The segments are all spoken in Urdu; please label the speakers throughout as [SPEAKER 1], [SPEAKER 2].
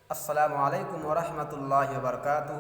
[SPEAKER 1] السلام علیکم ورحمۃ اللہ وبرکاتہ۔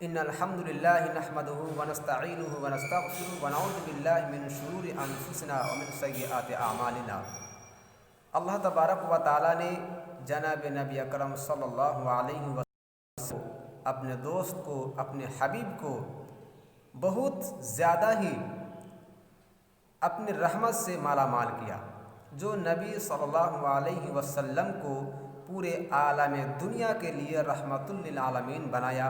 [SPEAKER 1] ان الحمد للہ نحمده ونستعینه ونستغفره ونعوذ باللہ من شرور انفسنا ومن سیئات اعمالنا۔ اللہ تبارک و تعالی نے جناب نبی اکرم صلی اللہ علیہ وسلم اپنے دوست کو، اپنے حبیب کو بہت زیادہ ہی اپنی رحمت سے مالا مال کیا، جو نبی صلی اللہ علیہ وسلم کو پورے عالم دنیا کے لیے رحمت للعالمین بنایا۔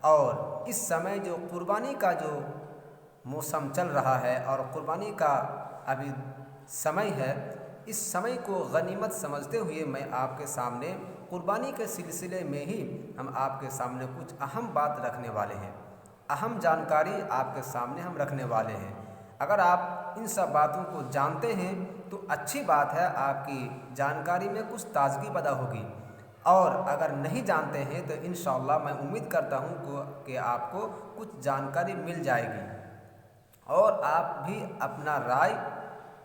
[SPEAKER 1] اور اس سمے جو قربانی کا جو موسم چل رہا ہے اور قربانی کا ابھی سمے ہے، اس سمے کو غنیمت سمجھتے ہوئے میں آپ کے سامنے قربانی کے سلسلے میں ہی ہم آپ کے سامنے کچھ اہم بات رکھنے والے ہیں، اہم جانکاری آپ کے سامنے ہم رکھنے والے ہیں۔ اگر آپ ان سب باتوں کو جانتے ہیں تو اچھی بات ہے، آپ کی جانکاری میں کچھ تازگی پیدا ہوگی، اور اگر نہیں جانتے ہیں تو انشاءاللہ میں امید کرتا ہوں کہ آپ کو کچھ جانکاری مل جائے گی، اور آپ بھی اپنا رائے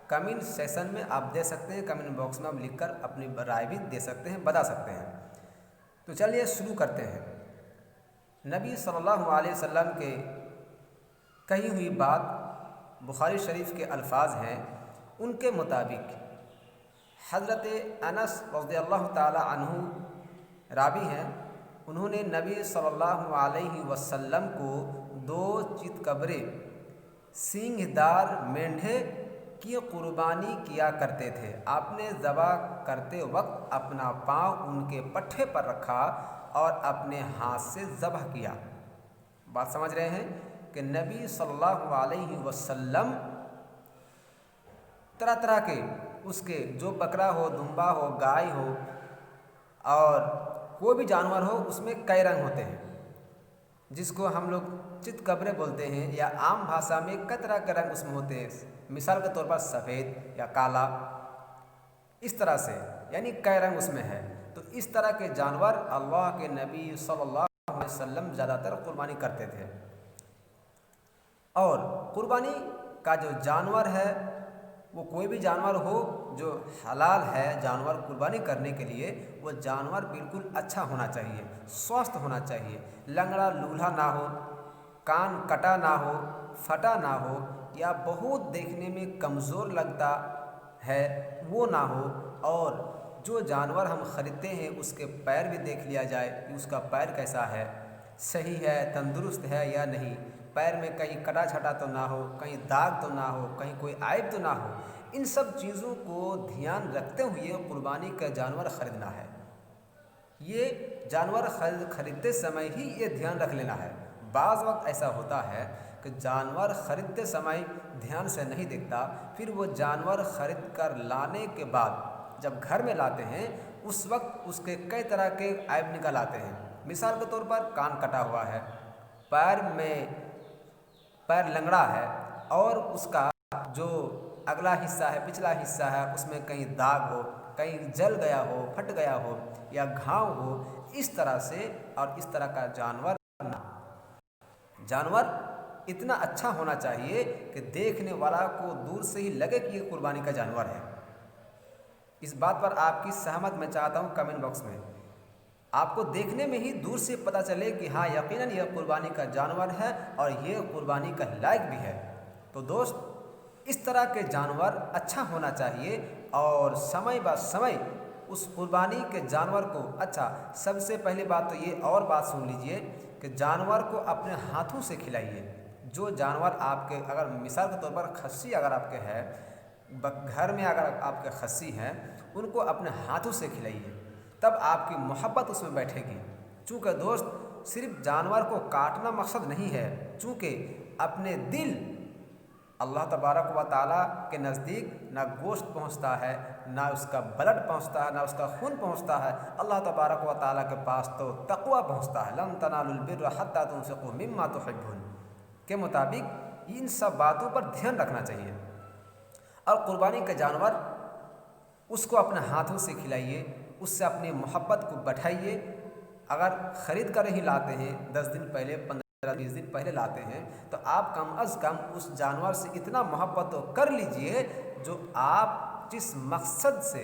[SPEAKER 1] کمنٹ سیشن میں آپ دے سکتے ہیں، کمنٹ باکس میں آپ لکھ کر اپنی رائے بھی دے سکتے ہیں، بتا سکتے ہیں۔ تو چلیے شروع کرتے ہیں۔ نبی صلی اللہ علیہ وسلم کے کہی ہوئی بات بخاری شریف کے الفاظ ہیں، ان کے مطابق حضرت انس رضی اللہ تعالی عنہ راوی ہیں، انہوں نے نبی صلی اللہ علیہ وسلم کو 2 چتکبرے سینگ دار مینڈھے کی قربانی کیا کرتے تھے۔ آپ نے ذبح کرتے وقت اپنا پاؤں ان کے پٹھے پر رکھا اور اپنے ہاتھ سے ذبح کیا۔ بات سمجھ رہے ہیں کہ نبی صلی اللہ علیہ وسلم طرح طرح کے اس کے جو بکرا ہو، دمبا ہو، گائے ہو اور کوئی بھی جانور ہو، اس میں کئی رنگ ہوتے ہیں، جس کو ہم لوگ چتکبرے بولتے ہیں، یا عام بھاشا میں کئی طرح کے رنگ اس میں ہوتے ہیں، مثال کے طور پر سفید یا کالا، اس طرح سے یعنی کئی رنگ اس میں ہے۔ تو اس طرح کے جانور اللہ کے نبی صلی اللہ علیہ وسلم زیادہ تر قربانی کرتے تھے۔ اور قربانی کا جو جانور ہے وہ کوئی بھی جانور ہو جو حلال ہے جانور قربانی کرنے کے لیے، وہ جانور بالکل اچھا ہونا چاہیے، سوستھ ہونا چاہیے، لنگڑا لولہا نہ ہو، کان کٹا نہ ہو، پھٹا نہ ہو، یا بہت دیکھنے میں کمزور لگتا ہے وہ نہ ہو۔ اور جو جانور ہم خریدتے ہیں اس کے پیر بھی دیکھ لیا جائے کہ اس کا پیر کیسا ہے، صحیح ہے، تندرست ہے یا نہیں، پیر میں کہیں کٹا چھٹا تو نہ ہو، کہیں داغ تو نہ ہو، کہیں کوئی عیب تو نہ ہو۔ ان سب چیزوں کو دھیان رکھتے ہوئے قربانی کا جانور خریدنا ہے۔ یہ جانور خریدتے سمے ہی یہ دھیان رکھ لینا ہے۔ بعض وقت ایسا ہوتا ہے کہ جانور خریدتے سمے دھیان سے نہیں دیکھتا، پھر وہ جانور خرید کر لانے کے بعد جب گھر میں لاتے ہیں اس وقت اس کے کئی طرح کے عیب نکل آتے ہیں۔ مثال کے طور پر کان کٹا ہوا ہے، پیر لنگڑا ہے، اور اس کا جو اگلا حصہ ہے، پچھلا حصہ ہے، اس میں کہیں داغ ہو، کہیں جل گیا ہو، پھٹ گیا ہو یا گھاؤ ہو، اس طرح سے۔ اور اس طرح کا جانور اتنا اچھا ہونا چاہیے کہ دیکھنے والا کو دور سے ہی لگے کہ یہ قربانی کا جانور ہے۔ اس بات پر آپ کی سہمت میں چاہتا ہوں کمنٹ باکس میں۔ آپ کو دیکھنے میں ہی دور سے پتہ چلے کہ ہاں یقیناً یہ قربانی کا جانور ہے اور یہ قربانی کا لائق بھی ہے۔ تو دوست، اس طرح کے جانور اچھا ہونا چاہیے، اور سمے بہ سمے اس قربانی کے جانور کو اچھا۔ سب سے پہلی بات تو یہ اور بات سن لیجئے کہ جانور کو اپنے ہاتھوں سے کھلائیے۔ جو جانور آپ کے، اگر مثال کے طور پر خصی اگر آپ کے ہے گھر میں، اگر آپ کے خصی ہیں، ان کو اپنے ہاتھوں سے کھلائیے، تب آپ کی محبت اس میں بیٹھے گی۔ چونکہ دوست، صرف جانور کو کاٹنا مقصد نہیں ہے، چونکہ اپنے دل اللہ تبارک و تعالیٰ کے نزدیک نہ گوشت پہنچتا ہے، نہ اس کا بلڈ پہنچتا ہے، نہ اس کا خون پہنچتا ہے۔ اللہ تبارک و تعالیٰ کے پاس تو تقویٰ پہنچتا ہے، لن تنالوا البر حتی تنفقوا مما تحبون کے مطابق۔ ان سب باتوں پر دھیان رکھنا چاہیے۔ اور قربانی کا جانور اس کو اپنے ہاتھوں سے کھلائیے، اس سے اپنی محبت کو بڑھائیے۔ اگر خرید کر ہی لاتے ہیں، 10 دن پہلے، 15-20 دن پہلے لاتے ہیں، تو آپ کم از کم اس جانور سے اتنا محبت تو کر لیجئے جو آپ جس مقصد سے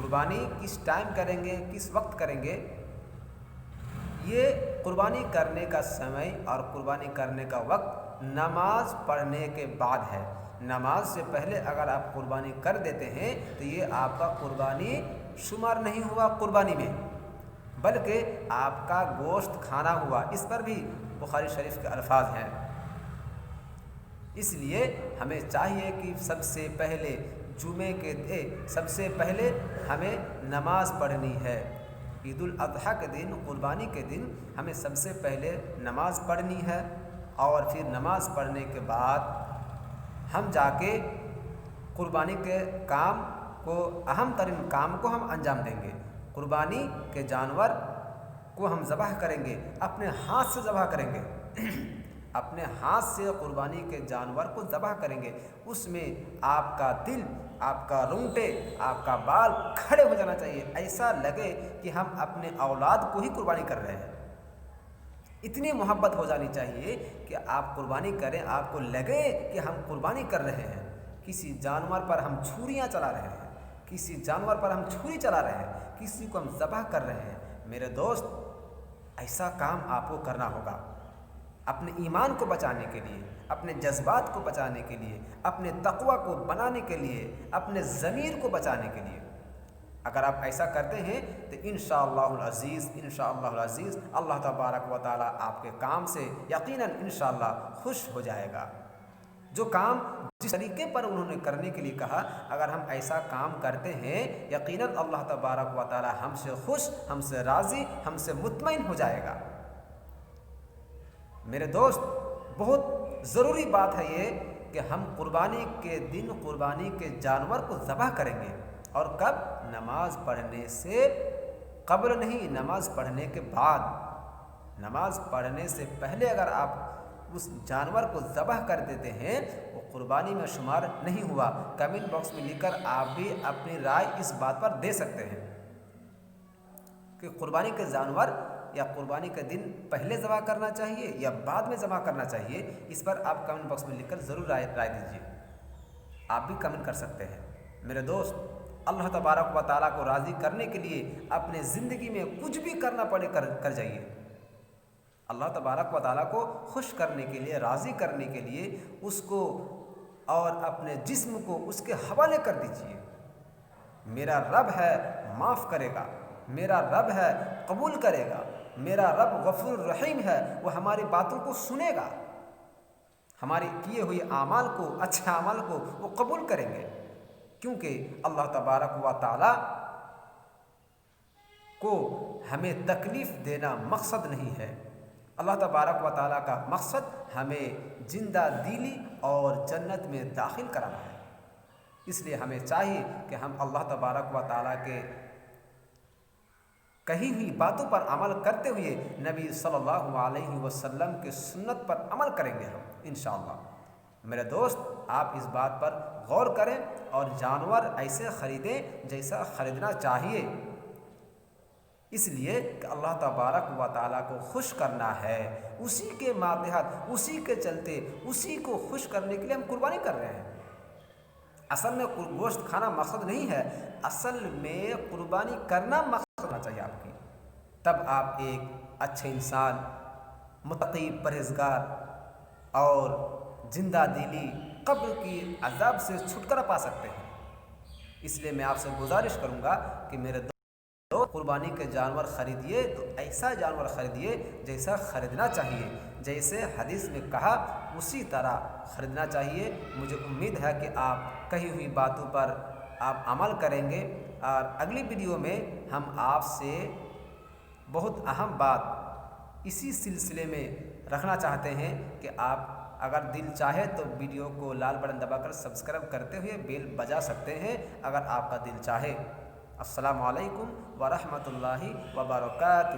[SPEAKER 1] قربانی کس ٹائم کریں گے، کس وقت کریں گے، یہ قربانی کرنے کا سمے اور قربانی کرنے کا وقت نماز پڑھنے کے بعد ہے۔ نماز سے پہلے اگر آپ قربانی کر دیتے ہیں تو یہ آپ کا قربانی شمار نہیں ہوا قربانی میں، بلکہ آپ کا گوشت کھانا ہوا۔ اس پر بھی بخاری شریف کے الفاظ ہیں۔ اس لیے ہمیں چاہیے کہ سب سے پہلے جمعے کے سب سے پہلے ہمیں نماز پڑھنی ہے۔ عید الاضحیٰ کے دن، قربانی کے دن ہمیں سب سے پہلے نماز پڑھنی ہے، اور پھر نماز پڑھنے کے بعد ہم جا کے قربانی کے کام کو، اہم ترین کام کو ہم انجام دیں گے۔ قربانی کے جانور کو ہم ذبح کریں گے، اپنے ہاتھ سے ذبح کریں گے اپنے ہاتھ سے قربانی کے جانور کو ذبح کریں گے۔ اس میں آپ کا دل، آپ کا رونگٹے، آپ کا بال کھڑے ہو جانا چاہیے، ایسا لگے کہ ہم اپنے اولاد کو ہی قربانی کر رہے ہیں۔ اتنی محبت ہو جانی چاہیے کہ آپ قربانی کریں، آپ کو لگے کہ ہم قربانی کر رہے ہیں، کسی جانور پر ہم چھریاں چلا رہے ہیں، کسی جانور پر ہم چھری چلا رہے ہیں، کسی کو ہم ذبح کر رہے ہیں۔ میرے دوست، ایسا کام آپ کو کرنا ہوگا اپنے ایمان کو بچانے کے لیے، اپنے جذبات کو بچانے کے لیے، اپنے تقوی کو بنانے کے لیے، اپنے ضمیر کو بچانے کے لیے۔ اگر آپ ایسا کرتے ہیں تو انشاءاللہ العزیز اللہ تبارک و تعالیٰ آپ کے کام سے یقیناً انشاءاللہ خوش ہو جائے گا۔ جو کام جس طریقے پر انہوں نے کرنے کے لیے کہا، اگر ہم ایسا کام کرتے ہیں یقیناً اللہ تبارک و تعالیٰ ہم سے خوش، ہم سے راضی، ہم سے مطمئن ہو جائے گا۔ میرے دوست، بہت ضروری بات ہے یہ کہ ہم قربانی کے دن قربانی کے جانور کو ذبح کریں گے، اور کب؟ نماز پڑھنے سے قبل نہیں، نماز پڑھنے کے بعد۔ نماز پڑھنے سے پہلے اگر آپ اس جانور کو ذبح کر دیتے ہیں، وہ قربانی میں شمار نہیں ہوا۔ کمنٹ باکس میں لکھ کر آپ بھی اپنی رائے اس بات پر دے سکتے ہیں کہ قربانی کے جانور یا قربانی کا دن پہلے ذبح کرنا چاہیے یا بعد میں ذبح کرنا چاہیے۔ اس پر آپ کمنٹ باکس میں لکھ کر ضرور رائے دیجیے۔ آپ بھی کمنٹ کر سکتے ہیں۔ میرے دوست، اللہ تبارک و تعالیٰ کو راضی کرنے کے لیے اپنے زندگی میں کچھ بھی کرنا پڑے کر جائیے۔ اللہ تبارک و تعالیٰ کو خوش کرنے کے لیے، راضی کرنے کے لیے اس کو اور اپنے جسم کو اس کے حوالے کر دیجیے۔ میرا رب ہے، معاف کرے گا، میرا رب ہے، قبول کرے گا، میرا رب غفور رحیم ہے، وہ ہماری باتوں کو سنے گا، ہمارے کیے ہوئے اعمال کو، اچھے اعمال کو وہ قبول کریں گے، کیونکہ اللہ تبارک و تعالیٰ کو ہمیں تکلیف دینا مقصد نہیں ہے۔ اللہ تبارک و تعالیٰ کا مقصد ہمیں زندہ دلی اور جنت میں داخل کرانا ہے۔ اس لیے ہمیں چاہیے کہ ہم اللہ تبارک و تعالیٰ کے کہی ہوئی باتوں پر عمل کرتے ہوئے نبی صلی اللہ علیہ وسلم کے سنت پر عمل کریں گے ہم انشاءاللہ۔ میرے دوست، آپ اس بات پر غور کریں اور جانور ایسے خریدیں جیسا خریدنا چاہیے، اس لیے کہ اللہ تبارک و تعالیٰ کو خوش کرنا ہے۔ اسی کے ماتحت، اسی کے چلتے، اسی کو خوش کرنے کے لیے ہم قربانی کر رہے ہیں۔ اصل میں گوشت کھانا مقصد نہیں ہے، اصل میں قربانی کرنا مقصد ہونا چاہیے آپ کی۔ تب آپ ایک اچھے انسان، متقی، پرہیزگار اور زندہ دلی، قبر کی عذاب سے چھٹکارا پا سکتے ہیں۔ اس لیے میں آپ سے گزارش کروں گا کہ میرے قربانی کے جانور خریدیے تو ایسا جانور خریدیے جیسا خریدنا چاہیے، جیسے حدیث میں کہا اسی طرح خریدنا چاہیے۔ مجھے امید ہے کہ آپ کہی ہوئی باتوں پر آپ عمل کریں گے، اور اگلی ویڈیو میں ہم آپ سے بہت اہم بات اسی سلسلے میں رکھنا چاہتے ہیں کہ آپ اگر دل چاہے تو ویڈیو کو لال بٹن دبا کر سبسکرائب کرتے ہوئے بیل بجا سکتے ہیں اگر آپ کا دل چاہے۔ السلام علیکم ورحمۃ اللہ وبرکاتہ۔